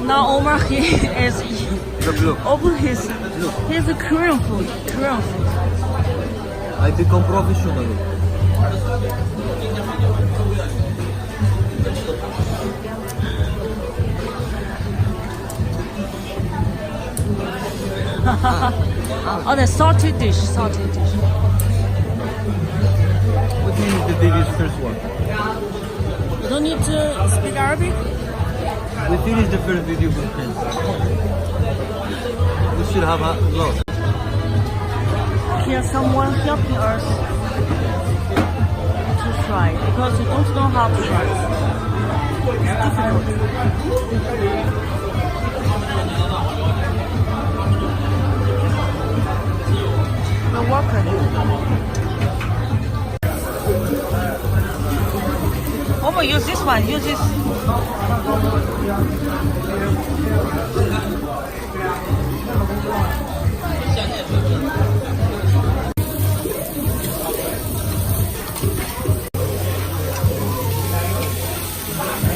Now Omar he is Look. open his Korean food. I become professional. Oh, the salted dish. What name is the David's first one? You don't need to speak Arabic? We finished the first video with friends. We should have a lot. Here someone helping us to try because we don't know how to try. It's difficult. The worker. Oh, use this one. Use this.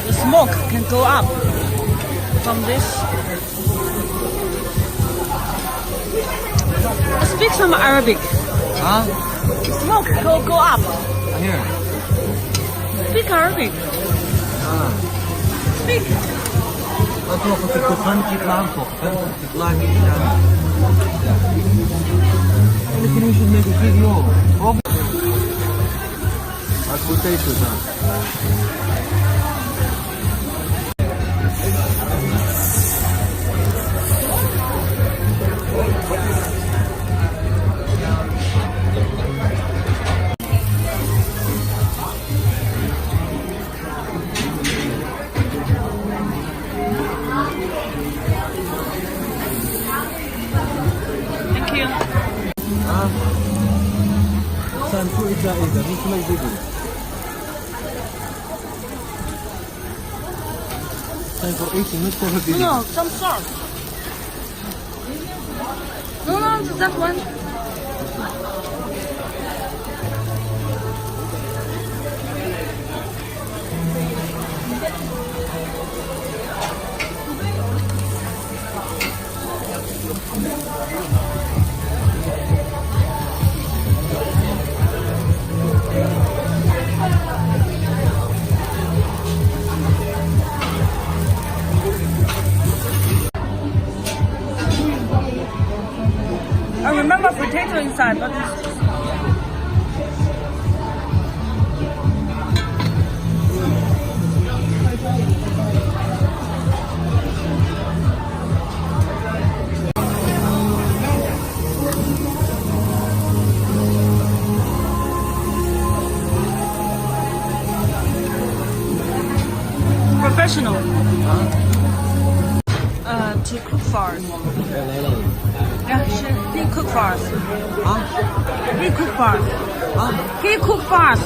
The smoke can go up from this. Speak some Arabic. Huh? Smoke go up. Here. Speak Arabic. Speak. أطلقت الدخان يطلع فوق يطلع يعني. لكن we should make a video. As potatoes, Thank you. سأنتو إذا مش ما يجيبوا. Time for eating, not for a video. No, some salt. No, that one. I remember potato inside, but it's professional. To cook for us. Yeah, he cook for us. Huh? He cook for us. Huh? He cook for us.